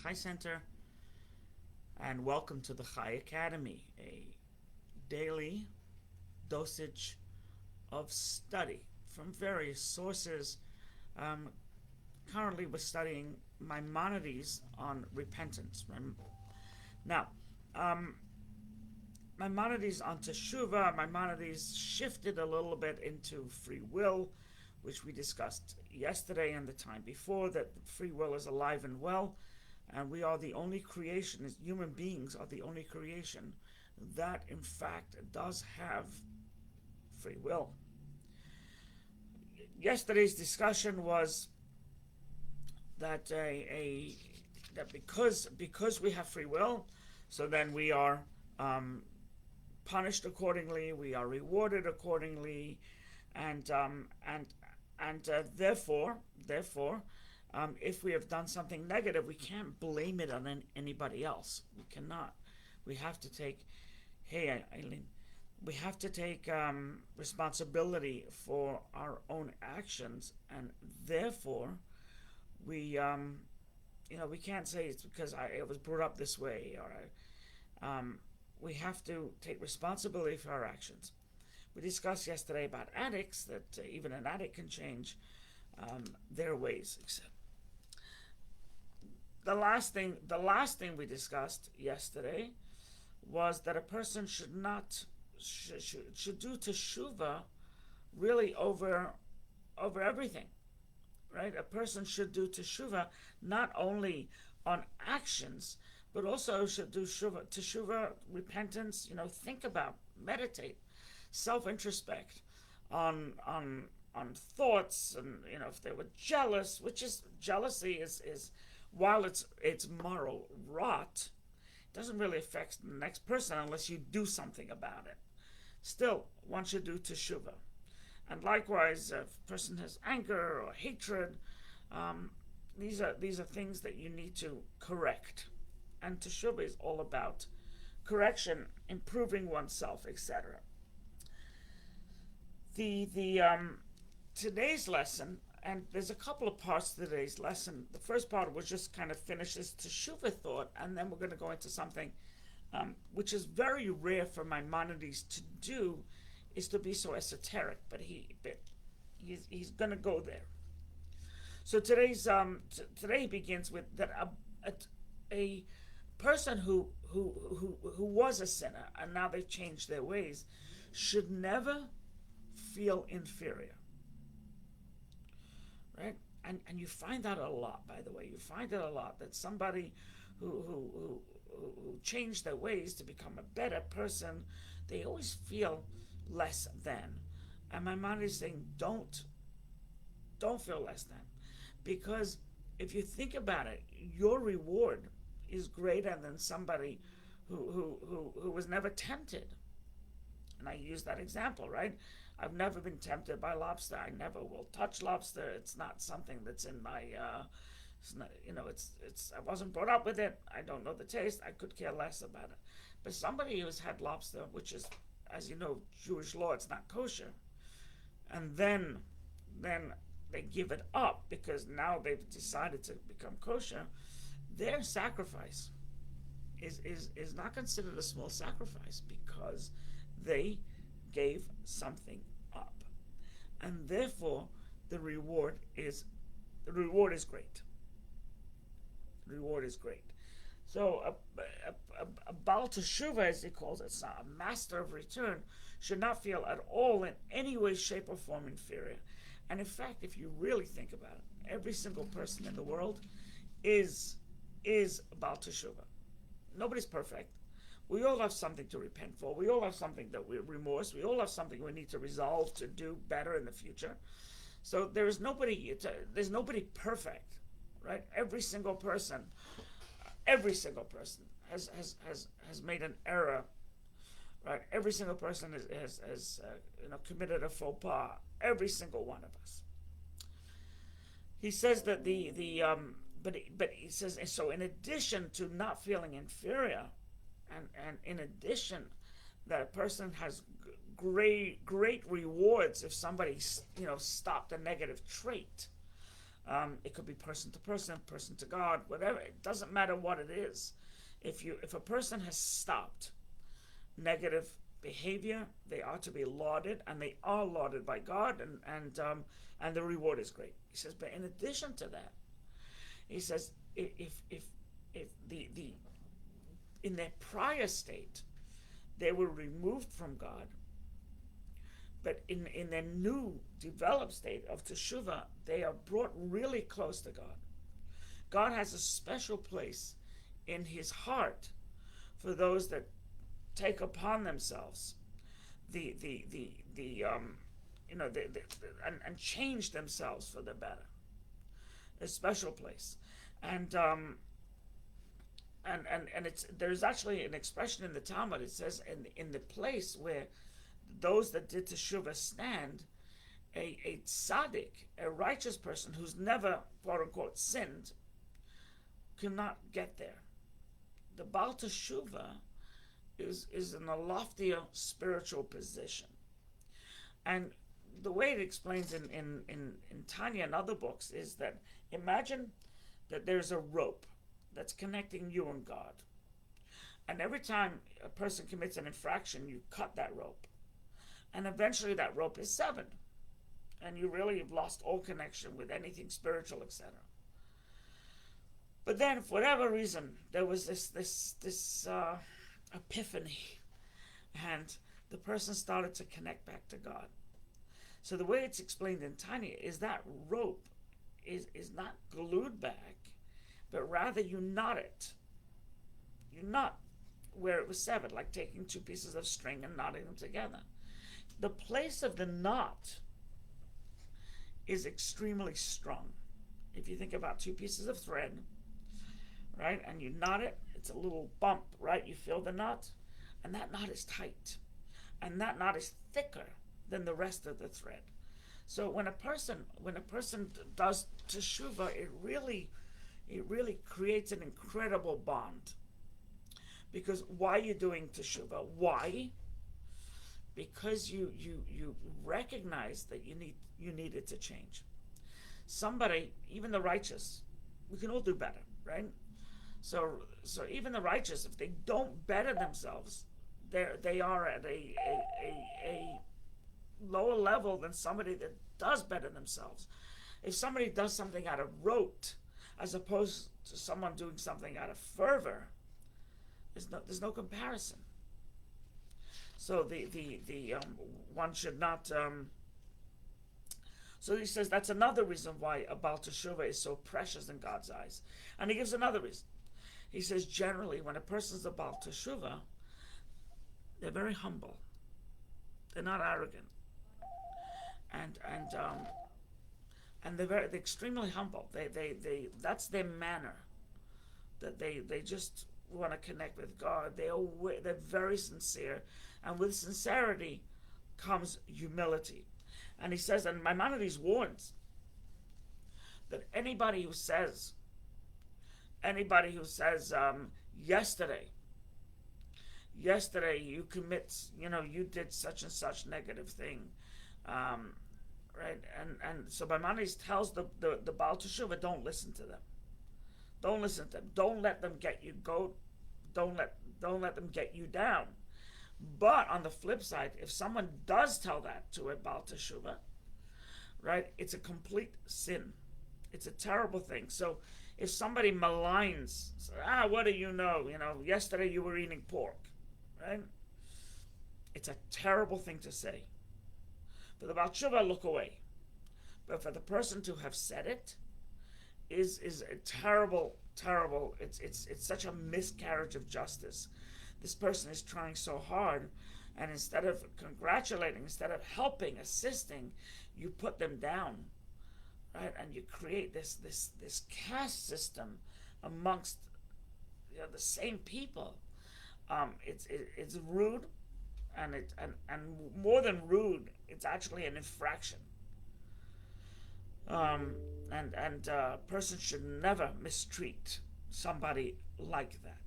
Chai Center, and welcome to the Chai Academy, a daily dosage of study from various sources. Um, Currently, we're studying Maimonides on repentance. Now, um, Maimonides on Teshuva, Maimonides shifted a little bit into free will, which we discussed yesterday and the time before, that free will is alive and well, and we are the only creation, as human beings are the only creation that in fact does have free will. Yesterday's discussion was that that because we have free will, so then we are punished accordingly, we are rewarded accordingly, and therefore, if we have done something negative, we can't blame it on anybody else. We cannot. We have to take, hey, Eileen, we have to take responsibility for our own actions, and therefore, we can't say it's because I was brought up this way, or we have to take responsibility for our actions. We discussed yesterday about addicts, that even an addict can change their ways. Except the last thing we discussed yesterday was that a person should do teshuva really over everything, right? A person should do teshuva not only on actions, but also should do teshuva, repentance. Think about, meditate, self-introspect on thoughts, and if they were jealous, which is jealousy is while it's moral rot, it doesn't really affect the next person unless you do something about it. Still, one should do teshuva. And likewise, if a person has anger or hatred, these are things that you need to correct. And teshuva is all about correction, improving oneself, etc. The today's lesson, and there's a couple of parts to today's lesson. The first part was just kind of finishes teshuva thought, and then we're going to go into something which is very rare for Maimonides to do, is to be so esoteric, but he's going to go there. So today begins with that a person who was a sinner and now they've changed their ways should never feel inferior, right? And you find that a lot, by the way. You find it a lot that somebody who changed their ways to become a better person, they always feel less than. And my mind is saying, don't feel less than, because if you think about it, your reward is greater than somebody who was never tempted. And I use that example, right? I've never been tempted by lobster. I never will touch lobster. It's not something that's in my it's not, I wasn't brought up with it. I don't know the taste. I could care less about it. But somebody who's had lobster, which is, as you know, Jewish law, it's not kosher, and then they give it up because now they've decided to become kosher, their sacrifice is not considered a small sacrifice, because they gave something up, and therefore the reward is great. The reward is great. So a Baal Teshuva, as he calls it, a master of return, should not feel at all in any way, shape, or form inferior. And in fact, if you really think about it, every single person in the world is a Baal Teshuva. Nobody's perfect. We all have something to repent for. We all have something that we're remorse. We all have something we need to resolve to do better in the future. So there's nobody perfect, right? Every single person has made an error, right? Every single person has committed a faux pas. Every single one of us. He says that but he says, so in addition to not feeling inferior, and in addition that a person has great rewards if somebody stopped a negative trait. It could be person to person, person to God, whatever. It doesn't matter what it is. If a person has stopped negative behavior, they are to be lauded, and they are lauded by God, and the reward is great. He says, but in addition to that, he says, if the in their prior state they were removed from God, but in their new developed state of Teshuva, they are brought really close to God. God has a special place in his heart for those that take upon themselves and change themselves for the better. A special place. And there's actually an expression in the Talmud. It says in the place where those that did Teshuvah stand, a tzaddik, a righteous person who's never, quote unquote, sinned, cannot get there. The Baal Teshuvah is in a loftier spiritual position. And the way it explains in Tanya and other books is that imagine that there's a rope that's connecting you and God. And every time a person commits an infraction, you cut that rope. And eventually that rope is severed. And you really have lost all connection with anything spiritual, etc. But then, for whatever reason, there was this epiphany, and the person started to connect back to God. So the way it's explained in Tanya is that rope is not glued back, but rather you knot it. You knot where it was severed, like taking two pieces of string and knotting them together. The place of the knot is extremely strong. If you think about two pieces of thread, right, and you knot it, it's a little bump, right? You feel the knot, and that knot is tight, and that knot is thicker than the rest of the thread. So when a person does teshuvah, it really creates an incredible bond. Because why are you doing teshuvah? Why? Because you recognize that you needed to change. Somebody, even the righteous, we can all do better, right? So even the righteous, if they don't better themselves, they are at a lower level than somebody that does better themselves. If somebody does something out of rote, as opposed to someone doing something out of fervor, there's no comparison. So the one should not. So he says that's another reason why a Baal Teshuvah is so precious in God's eyes, and he gives another reason. He says generally when a person's a Baal Teshuvah, they're very humble. They're not arrogant, and they're extremely humble. They that's their manner. That they just want to connect with God. They're very sincere, and with sincerity comes humility. And he says, and Maimonides warns that anybody who says yesterday you did such and such negative thing, right? And so Maimonides tells the Baal Teshuvah, don't listen to them. Don't listen to them. Don't let them get you Don't let them get you down. But on the flip side, if someone does tell that to a Baal Teshuvah, right, it's a complete sin. It's a terrible thing. So if somebody maligns, what do you know? Yesterday you were eating pork, right? It's a terrible thing to say. For the Baal Teshuvah, look away. But for the person to have said it is a terrible. It's such a miscarriage of justice. This person is trying so hard, and instead of congratulating, instead of helping, assisting, you put them down, right? And you create this caste system amongst the same people. It's rude, and more than rude, it's actually an infraction. And a person should never mistreat somebody like that.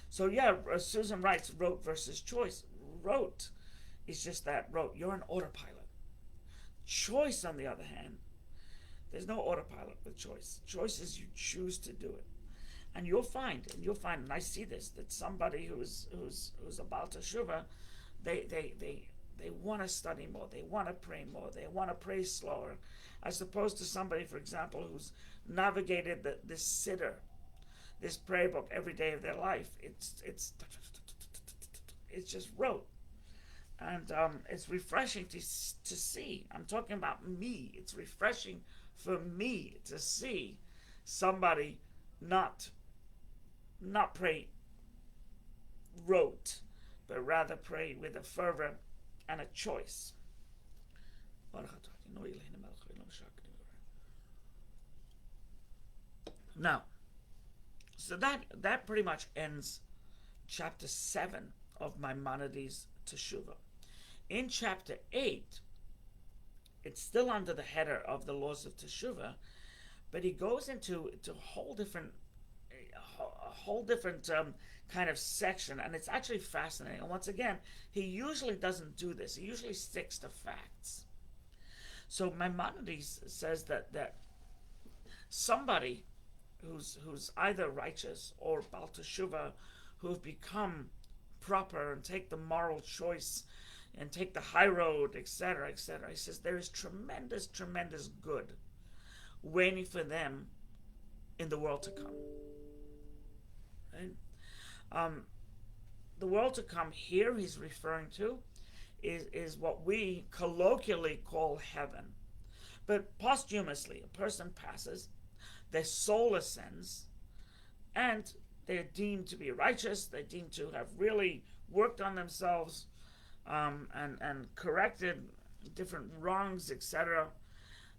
So yeah, Susan writes rote versus choice. Rote is just that, rote. You're an autopilot. Choice, on the other hand, There's no autopilot with choice. Choice is you choose to do it. And you'll find, and I see this, that somebody who's a Baal Teshuva, they want to study more, they want to pray more, they want to pray slower, as opposed to somebody, for example, who's navigated this siddur, this prayer book every day of their life. It's just rote, and it's refreshing to see. I'm talking about me. It's refreshing for me to see somebody not pray rote, but rather pray with a fervor and a choice. Now, so that pretty much ends chapter 7 of Maimonides' Teshuva. In chapter 8, it's still under the header of the laws of Teshuva, but he goes into a whole different kind of section, and it's actually fascinating. And once again, he usually doesn't do this. He usually sticks to facts. So Maimonides says that somebody who's either righteous or Baal Teshuva, who've become proper and take the moral choice and take the high road, etc., etc. He says there is tremendous, tremendous good waiting for them in the world to come. Right? The world to come here he's referring to is what we colloquially call heaven. But posthumously, a person passes, their soul ascends, and they're deemed to be righteous, they're deemed to have really worked on themselves and corrected different wrongs, etc.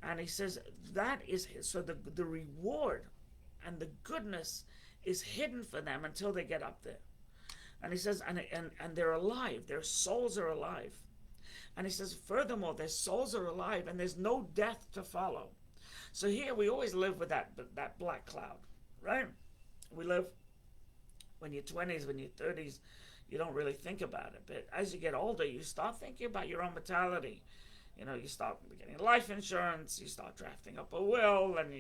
And he says that is so the reward and the goodness is hidden for them until they get up there. And he says, and they're alive, their souls are alive. And he says, furthermore, their souls are alive and there's no death to follow. So here we always live with that black cloud, right? We live, when you're 20s, when you're 30s, you don't really think about it. But as you get older, you start thinking about your own mortality. You know, you start getting life insurance, you start drafting up a will, and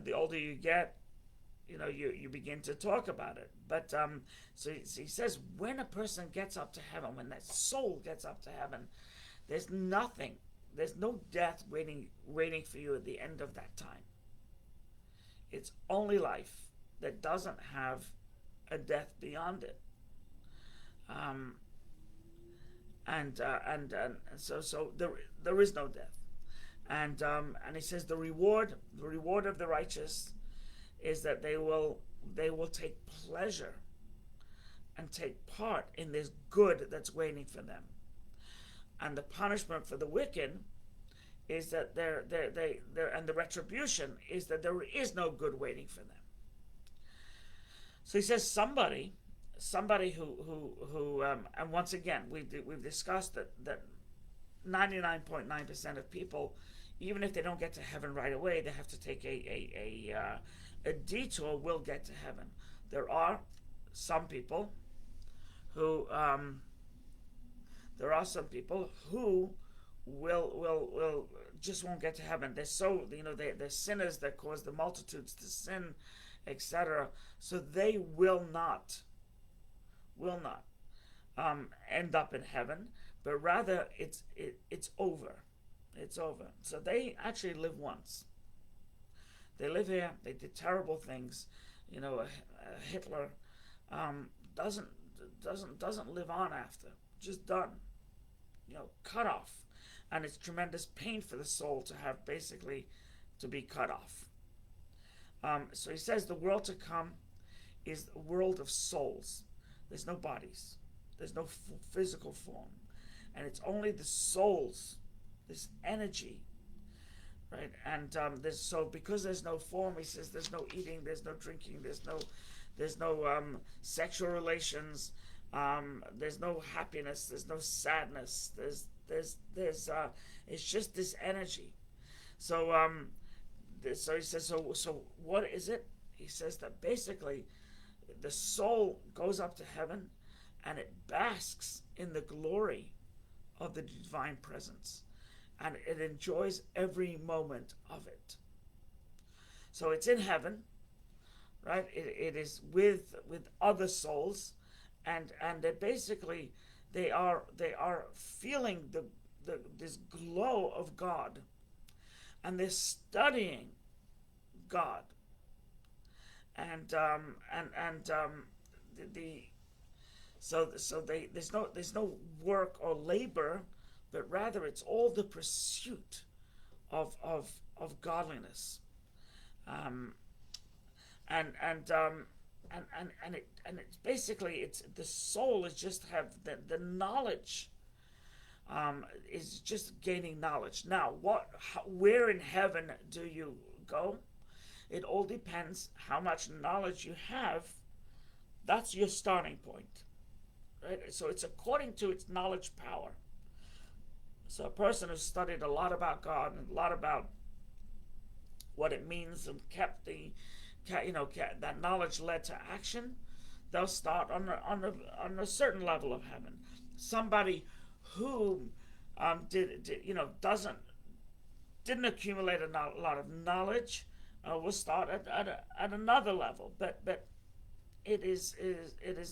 the older you get, you begin to talk about it. But so he says, when a person gets up to heaven, when that soul gets up to heaven, there's no death waiting for you at the end of that time. It's only life that doesn't have a death beyond it. So there is no death. And he says the reward of the righteous is that they will take pleasure and take part in this good that's waiting for them. And the punishment for the wicked is that and the retribution is that there is no good waiting for them. So he says somebody who and once again we've discussed that 99.9% of people, even if they don't get to heaven right away, they have to take a detour, will get to heaven. There are some people who will just won't get to heaven. They're so they're sinners that cause the multitudes to sin, etc. So they will not end up in heaven, but rather it's over. It's over. So they actually live once. They live here. They did terrible things. Hitler doesn't live on after. Just done. Cut off. And it's tremendous pain for the soul to have basically to be cut off. So he says the world to come is a world of souls. There's no bodies. There's no physical form. And it's only the souls, this energy, right? And so because there's no form, he says there's no eating, there's no drinking, there's no sexual relations, there's no happiness, there's no sadness, there's it's just this energy. So so he says, so what is it? He says that basically the soul goes up to heaven and it basks in the glory of the divine presence. and it enjoys every moment of it. So it's in heaven, right? It is with other souls, and they basically they are feeling this glow of God, and they're studying God, and the so they there's no work or labor, but rather it's all the pursuit of godliness, um, and it's basically it's the soul is just have the knowledge, is just gaining knowledge. Now, where in heaven do you go? It all depends how much knowledge you have. That's your starting point, right? So it's according to its knowledge power. So a person who's studied a lot about God and a lot about what it means and kept that knowledge led to action, they'll start on a certain level of heaven. Somebody who didn't accumulate a lot of knowledge will start at another level, but it is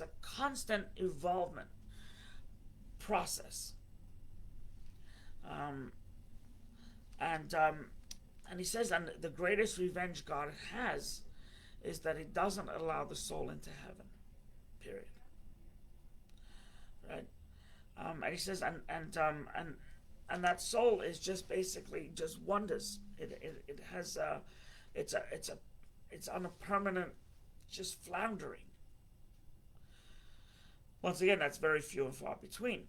a constant evolvement process. Um, and he says, and the greatest revenge God has is that he doesn't allow the soul into heaven. Period. Right. And he says, and that soul is just basically just wonders. It has it's on a permanent just floundering. Once again, that's very few and far between.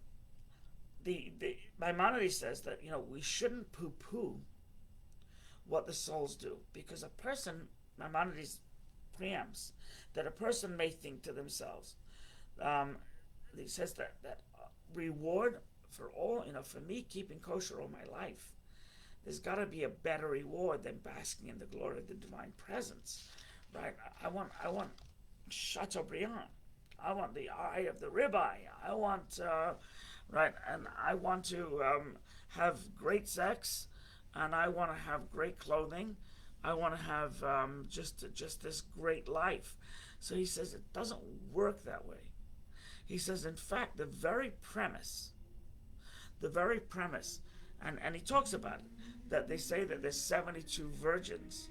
The Maimonides says that we shouldn't poo-poo what the souls do, because a person, Maimonides preempts that a person may think to themselves. He says that reward for all, for me keeping kosher all my life, there's got to be a better reward than basking in the glory of the divine presence, right? I want Chateaubriand. I want the eye of the ribeye. I want, right, and I want to have great sex, and I want to have great clothing. I want to have just this great life. So he says it doesn't work that way. He says, in fact, the very premise, and he talks about it, that they say that there's 72 virgins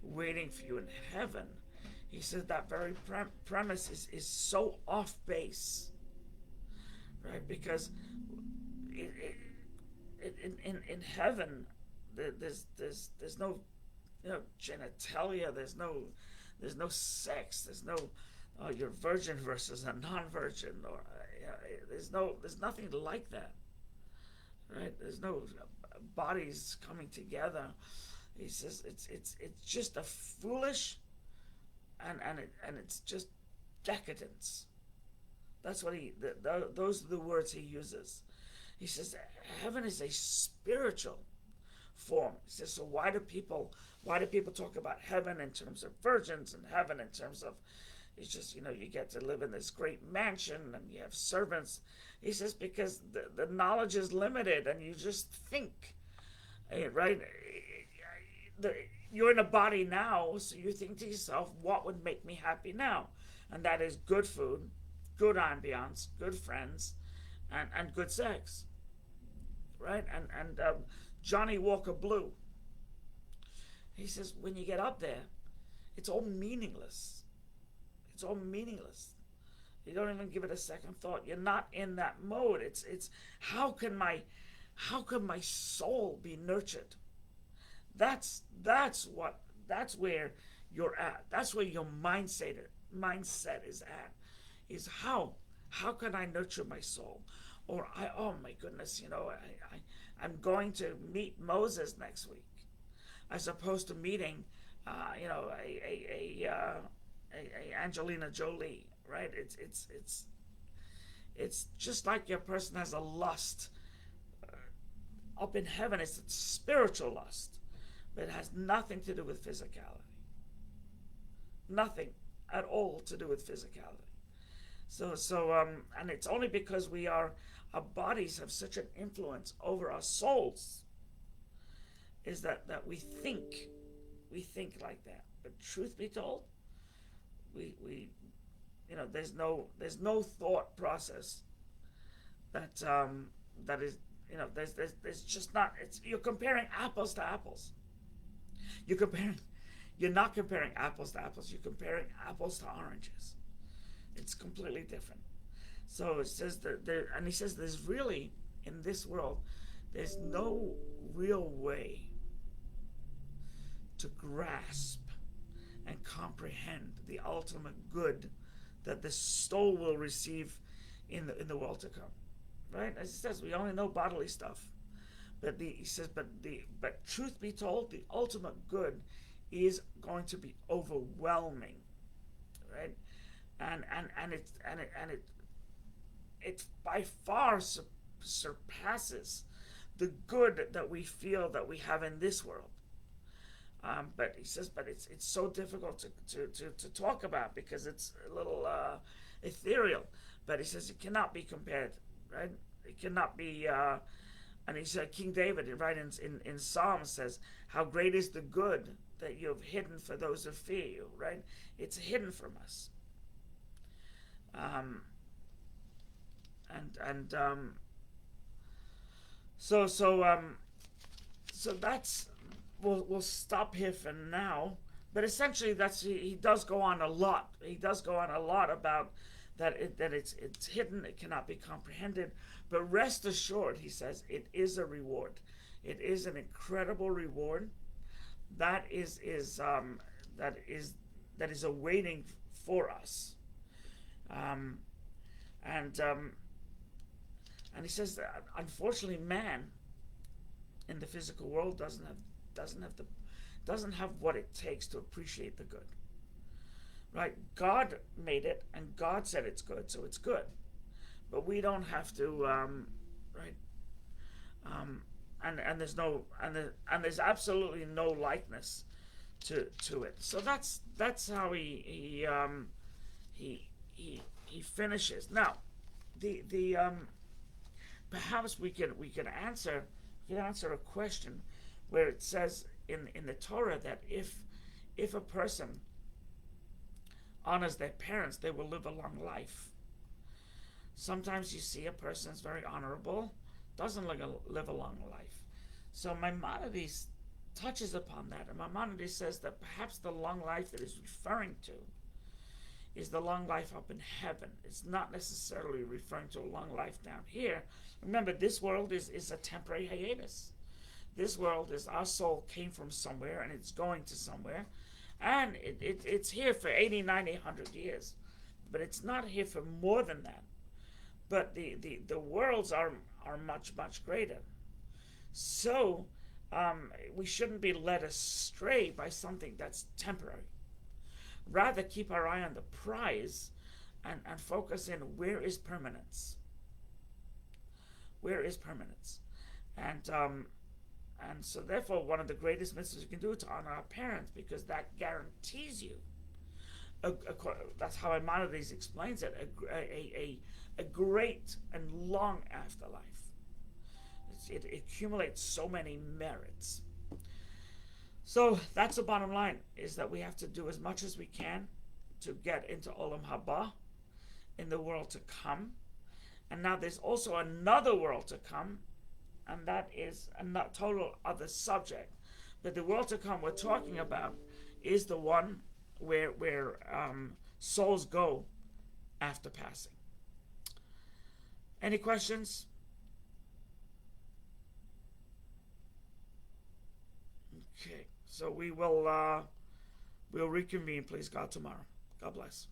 waiting for you in heaven. He says that very premise is so off base, right? Because in heaven, there's no genitalia, there's no sex, there's no you're virgin versus a non-virgin, or there's nothing like that, right? There's no bodies coming together. He says it's just a foolish and it's just decadence. That's what those are the words he uses. He says heaven is a spiritual form. He says, so why do people talk about heaven in terms of virgins and heaven in terms of it's just you get to live in this great mansion and you have servants. He says because the knowledge is limited and you just think, right? You're in a body now, so you think to yourself, what would make me happy now? And that is good food, good ambiance, good friends, and good sex, right? And Johnny Walker Blue, he says, when you get up there, it's all meaningless. It's all meaningless. You don't even give it a second thought. You're not in that mode. It's how can my soul be nurtured? That's where you're at. That's where your mindset is at. Is how can I nurture my soul? Or oh my goodness, I'm going to meet Moses next week, as opposed to meeting, a Angelina Jolie, right? It's just like your person has a lust up in heaven. It's a spiritual lust, but it has nothing to do with physicality. Nothing at all to do with physicality. And it's only because our bodies have such an influence over our souls, is that we think like that. But truth be told, we there's no thought process that that is there's just not. It's You're comparing apples to apples. You're comparing you're not comparing apples to apples. You're comparing apples to oranges. It's completely different. So it says that and he says there's really, in this world, there's no real way to grasp and comprehend the ultimate good that the soul will receive in the world to come. Right? As he says, we only know bodily stuff. He says, but truth be told, the ultimate good is going to be overwhelming, right? And it by far surpasses the good that we feel that we have in this world. But he says, but it's so difficult to talk about because it's a little ethereal. But he says it cannot be compared, right? It cannot be. And he said, King David, right in Psalms, says, "How great is the good that you have hidden for those who fear you." Right? It's hidden from us. So that's we'll stop here for now. But essentially, he does go on a lot. He does go on a lot about that it's hidden, it cannot be comprehended. But rest assured, he says, it is a reward. It is an incredible reward that is awaiting for us. And he says that unfortunately, man in the physical world doesn't have what it takes to appreciate the good. Right? God made it, and God said it's good, so it's good. But we don't have to, right? And there's absolutely no likeness to it. So that's how he finishes. Now, the perhaps we could answer a question where it says in the Torah that if a person honors their parents, they will live a long life. Sometimes you see a person is very honorable, doesn't live a long life. So Maimonides touches upon that, and Maimonides says that perhaps the long life that is referring to is the long life up in heaven. It's not necessarily referring to a long life down here. Remember, this world is a temporary hiatus. This world is, our soul came from somewhere and it's going to somewhere. And it's here for 80, 90, 100 years. But it's not here for more than that. But the worlds are much, much greater. So we shouldn't be led astray by something that's temporary. Rather, keep our eye on the prize and focus in where is permanence. Where is permanence? And so therefore, one of the greatest mitzvahs you can do is to honor our parents, because that guarantees you, that's how Maimonides explains it, a great and long afterlife. It accumulates so many merits. So that's the bottom line, is that we have to do as much as we can to get into Olam Haba, in the world to come. And now there's also another world to come, and that is a total other subject. But the world to come we're talking about is the one where souls go after passing. Any questions? Okay, so we'll reconvene, please God, tomorrow. God bless.